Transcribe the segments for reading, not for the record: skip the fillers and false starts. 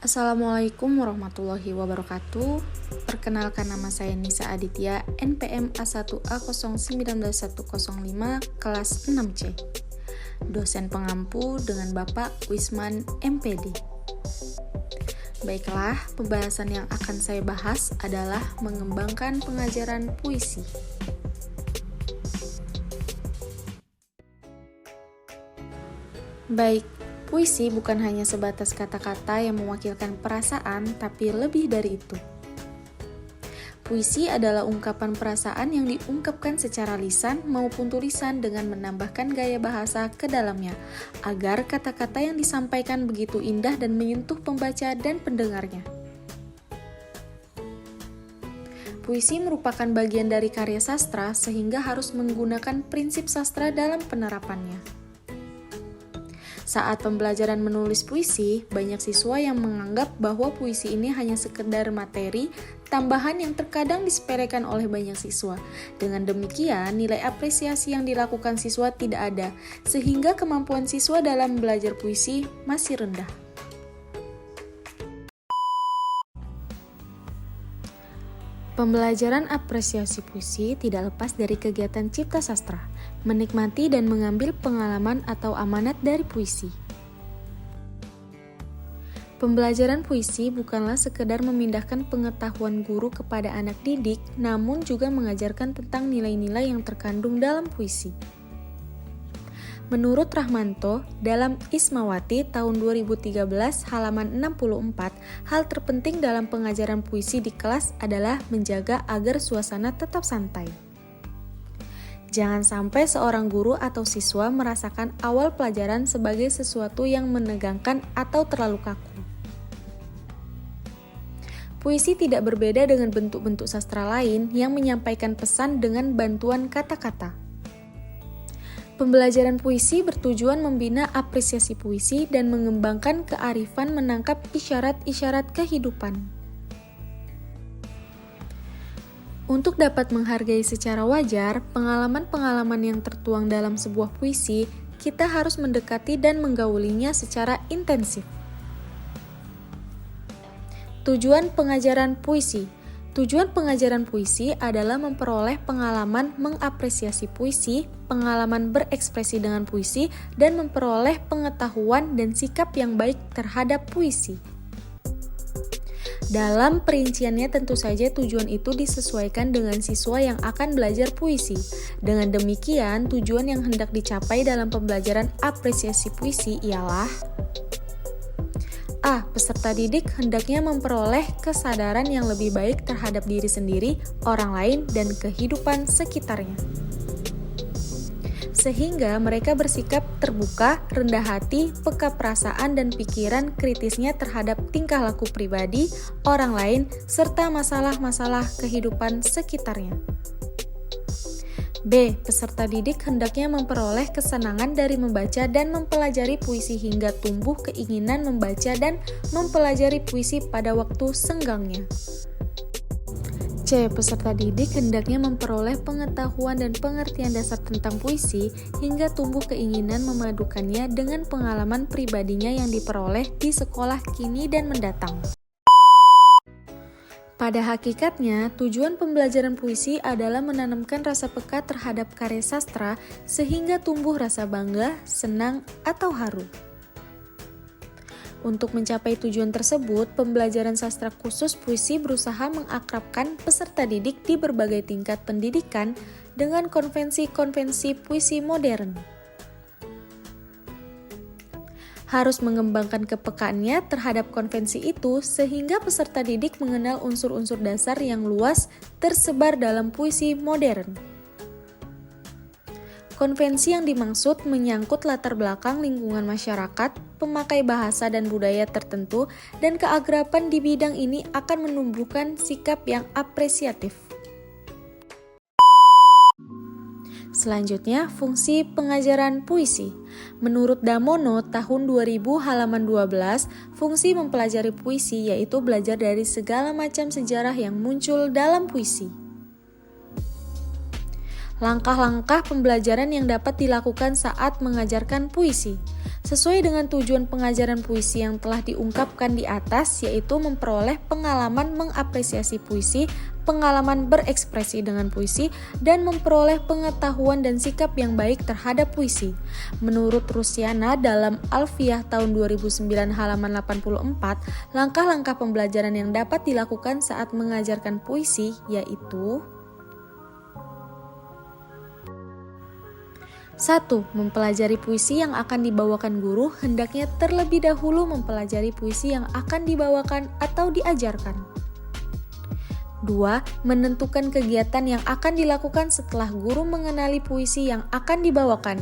Assalamualaikum warahmatullahi wabarakatuh. Perkenalkan, nama saya Nisa Aditya, NPM A1A0191105 kelas 6C. Dosen pengampu dengan Bapak Wisman MPD. Baiklah, pembahasan yang akan saya bahas adalah mengembangkan pengajaran puisi. Baik, puisi bukan hanya sebatas kata-kata yang mewakilkan perasaan, tapi lebih dari itu. Puisi adalah ungkapan perasaan yang diungkapkan secara lisan maupun tulisan dengan menambahkan gaya bahasa ke dalamnya, agar kata-kata yang disampaikan begitu indah dan menyentuh pembaca dan pendengarnya. Puisi merupakan bagian dari karya sastra sehingga harus menggunakan prinsip sastra dalam penerapannya. Saat pembelajaran menulis puisi, banyak siswa yang menganggap bahwa puisi ini hanya sekedar materi tambahan yang terkadang disepelekan oleh banyak siswa. Dengan demikian, nilai apresiasi yang dilakukan siswa tidak ada, sehingga kemampuan siswa dalam belajar puisi masih rendah. Pembelajaran apresiasi puisi tidak lepas dari kegiatan cipta sastra, menikmati dan mengambil pengalaman atau amanat dari puisi. Pembelajaran puisi bukanlah sekedar memindahkan pengetahuan guru kepada anak didik, namun juga mengajarkan tentang nilai-nilai yang terkandung dalam puisi. Menurut Rahmanto, dalam Ismawati tahun 2013 halaman 64, hal terpenting dalam pengajaran puisi di kelas adalah menjaga agar suasana tetap santai. Jangan sampai seorang guru atau siswa merasakan awal pelajaran sebagai sesuatu yang menegangkan atau terlalu kaku. Puisi tidak berbeda dengan bentuk-bentuk sastra lain yang menyampaikan pesan dengan bantuan kata-kata. Pembelajaran puisi bertujuan membina apresiasi puisi dan mengembangkan kearifan menangkap isyarat-isyarat kehidupan. Untuk dapat menghargai secara wajar pengalaman-pengalaman yang tertuang dalam sebuah puisi, kita harus mendekati dan menggaulinya secara intensif. Tujuan pengajaran puisi. Tujuan pengajaran puisi adalah memperoleh pengalaman mengapresiasi puisi, pengalaman berekspresi dengan puisi, dan memperoleh pengetahuan dan sikap yang baik terhadap puisi. Dalam perinciannya tentu saja tujuan itu disesuaikan dengan siswa yang akan belajar puisi. Dengan demikian, tujuan yang hendak dicapai dalam pembelajaran apresiasi puisi ialah: A. Peserta didik hendaknya memperoleh kesadaran yang lebih baik terhadap diri sendiri, orang lain, dan kehidupan sekitarnya. Sehingga mereka bersikap terbuka, rendah hati, peka perasaan dan pikiran kritisnya terhadap tingkah laku pribadi, orang lain, serta masalah-masalah kehidupan sekitarnya. B. Peserta didik hendaknya memperoleh kesenangan dari membaca dan mempelajari puisi hingga tumbuh keinginan membaca dan mempelajari puisi pada waktu senggangnya. C. Peserta didik hendaknya memperoleh pengetahuan dan pengertian dasar tentang puisi hingga tumbuh keinginan memadukannya dengan pengalaman pribadinya yang diperoleh di sekolah kini dan mendatang. Pada hakikatnya, tujuan pembelajaran puisi adalah menanamkan rasa peka terhadap karya sastra sehingga tumbuh rasa bangga, senang, atau haru. Untuk mencapai tujuan tersebut, pembelajaran sastra khusus puisi berusaha mengakrabkan peserta didik di berbagai tingkat pendidikan dengan konvensi-konvensi puisi modern. Harus mengembangkan kepekaannya terhadap konvensi itu sehingga peserta didik mengenal unsur-unsur dasar yang luas tersebar dalam puisi modern. Konvensi yang dimaksud menyangkut latar belakang lingkungan masyarakat, pemakai bahasa dan budaya tertentu, dan keakraban di bidang ini akan menumbuhkan sikap yang apresiatif. Selanjutnya, fungsi pengajaran puisi. Menurut Damono tahun 2000 halaman 12, fungsi mempelajari puisi yaitu belajar dari segala macam sejarah yang muncul dalam puisi. Langkah-langkah pembelajaran yang dapat dilakukan saat mengajarkan puisi. Sesuai dengan tujuan pengajaran puisi yang telah diungkapkan di atas, yaitu memperoleh pengalaman mengapresiasi puisi, pengalaman berekspresi dengan puisi, dan memperoleh pengetahuan dan sikap yang baik terhadap puisi. Menurut Rusiana dalam Alfiah tahun 2009 halaman 84, langkah-langkah pembelajaran yang dapat dilakukan saat mengajarkan puisi yaitu 1. Mempelajari puisi yang akan dibawakan guru hendaknya terlebih dahulu mempelajari puisi yang akan dibawakan atau diajarkan. 2. Menentukan kegiatan yang akan dilakukan setelah guru mengenali puisi yang akan dibawakan.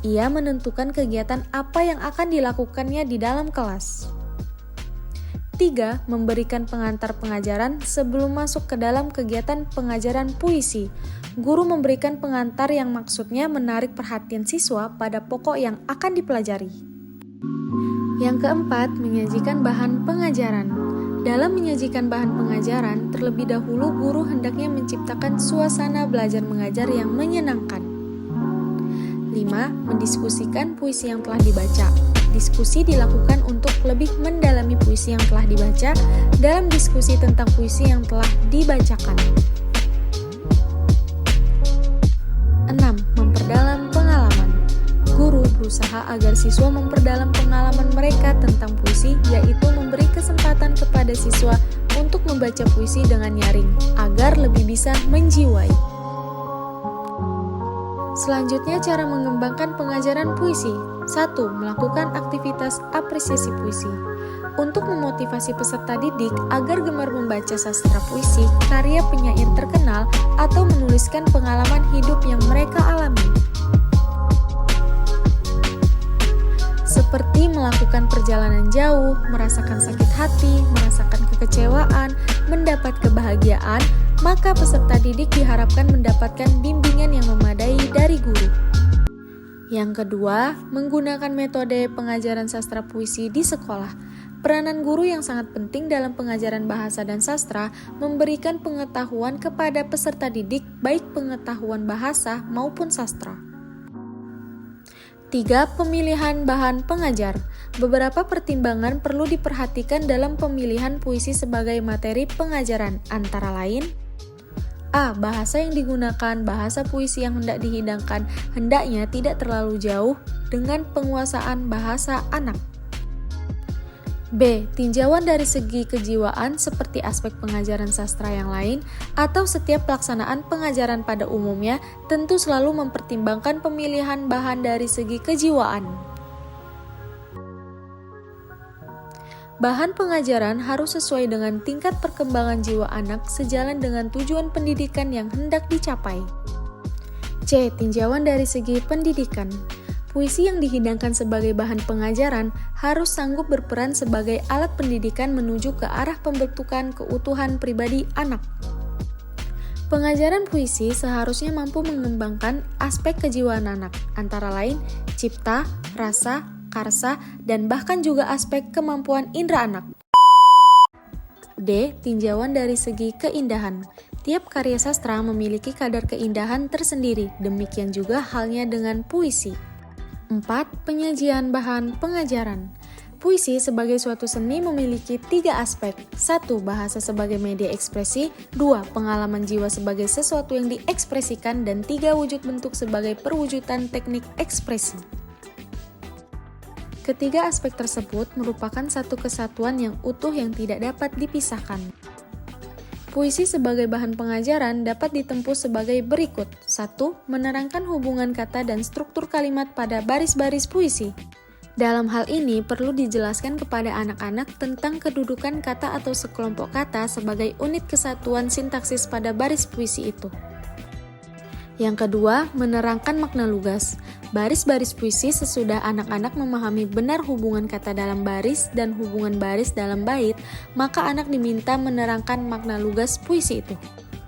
Ia menentukan kegiatan apa yang akan dilakukannya di dalam kelas. 3. Memberikan pengantar pengajaran sebelum masuk ke dalam kegiatan pengajaran puisi. Guru memberikan pengantar yang maksudnya menarik perhatian siswa pada pokok yang akan dipelajari. Yang keempat, menyajikan bahan pengajaran. Dalam menyajikan bahan pengajaran, terlebih dahulu guru hendaknya menciptakan suasana belajar mengajar yang menyenangkan. 5. Mendiskusikan puisi yang telah dibaca. Diskusi dilakukan untuk lebih mendalami puisi yang telah dibaca dalam diskusi tentang puisi yang telah dibacakan. 6. Memperdalam pengalaman. Guru berusaha agar siswa memperdalam pengalaman mereka tentang puisi, yaitu memberi kesempatan kepada siswa untuk membaca puisi dengan nyaring, agar lebih bisa menjiwai. Selanjutnya, cara mengembangkan pengajaran puisi. 1. Melakukan aktivitas apresiasi puisi. Untuk memotivasi peserta didik agar gemar membaca sastra puisi, karya penyair terkenal, atau menuliskan pengalaman hidup yang mereka alami. Seperti melakukan perjalanan jauh, merasakan sakit hati, merasakan kekecewaan, mendapat kebahagiaan, maka peserta didik diharapkan mendapatkan bimbingan yang memadai dari guru. Yang kedua, menggunakan metode pengajaran sastra puisi di sekolah. Peranan guru yang sangat penting dalam pengajaran bahasa dan sastra memberikan pengetahuan kepada peserta didik, baik pengetahuan bahasa maupun sastra. 3. Pemilihan bahan pengajar. Beberapa pertimbangan perlu diperhatikan dalam pemilihan puisi sebagai materi pengajaran, antara lain: A. Bahasa yang digunakan. Bahasa puisi yang hendak dihidangkan hendaknya tidak terlalu jauh dengan penguasaan bahasa anak. B. Tinjauan dari segi kejiwaan seperti aspek pengajaran sastra yang lain atau setiap pelaksanaan pengajaran pada umumnya tentu selalu mempertimbangkan pemilihan bahan dari segi kejiwaan. Bahan pengajaran harus sesuai dengan tingkat perkembangan jiwa anak sejalan dengan tujuan pendidikan yang hendak dicapai. C. Tinjauan dari segi pendidikan. Puisi yang dihidangkan sebagai bahan pengajaran harus sanggup berperan sebagai alat pendidikan menuju ke arah pembentukan keutuhan pribadi anak. Pengajaran puisi seharusnya mampu mengembangkan aspek kejiwaan anak, antara lain cipta, rasa, karsa, dan bahkan juga aspek kemampuan indera anak. D. Tinjauan dari segi keindahan. Tiap karya sastra memiliki kadar keindahan tersendiri, demikian juga halnya dengan puisi. 4. Penyajian bahan pengajaran. Puisi sebagai suatu seni memiliki 3 aspek. 1. Bahasa sebagai media ekspresi. 2. Pengalaman jiwa sebagai sesuatu yang diekspresikan. Dan 3. Wujud bentuk sebagai perwujudan teknik ekspresi. Ketiga aspek tersebut merupakan satu kesatuan yang utuh yang tidak dapat dipisahkan. Puisi sebagai bahan pengajaran dapat ditempuh sebagai berikut. 1. Menerangkan hubungan kata dan struktur kalimat pada baris-baris puisi. Dalam hal ini perlu dijelaskan kepada anak-anak tentang kedudukan kata atau sekelompok kata sebagai unit kesatuan sintaksis pada baris puisi itu. Yang kedua, menerangkan makna lugas. Baris-baris puisi sesudah anak-anak memahami benar hubungan kata dalam baris dan hubungan baris dalam bait, maka anak diminta menerangkan makna lugas puisi itu.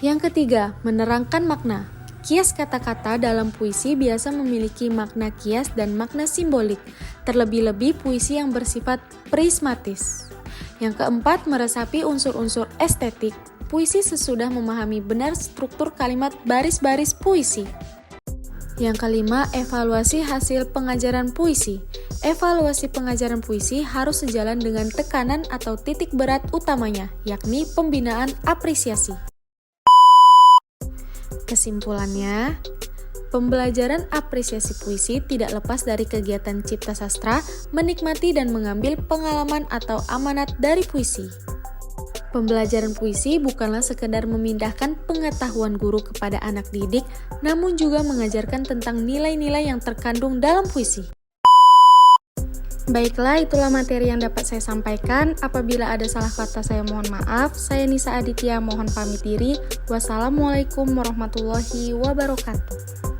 Yang ketiga, menerangkan makna. Kias kata-kata dalam puisi biasa memiliki makna kias dan makna simbolik, terlebih-lebih puisi yang bersifat prismatis. Yang keempat, meresapi unsur-unsur estetik. puisi sesudah memahami benar struktur kalimat baris-baris puisi. Yang kelima, evaluasi hasil pengajaran puisi. Evaluasi pengajaran puisi harus sejalan dengan tekanan atau titik berat utamanya, yakni pembinaan apresiasi. Kesimpulannya, pembelajaran apresiasi puisi tidak lepas dari kegiatan cipta sastra, menikmati dan mengambil pengalaman atau amanat dari puisi. Pembelajaran puisi bukanlah sekedar memindahkan pengetahuan guru kepada anak didik, namun juga mengajarkan tentang nilai-nilai yang terkandung dalam puisi. Baiklah, itulah materi yang dapat saya sampaikan. Apabila ada salah kata, saya mohon maaf. Saya Nisa Aditya, mohon pamit diri. Wassalamualaikum warahmatullahi wabarakatuh.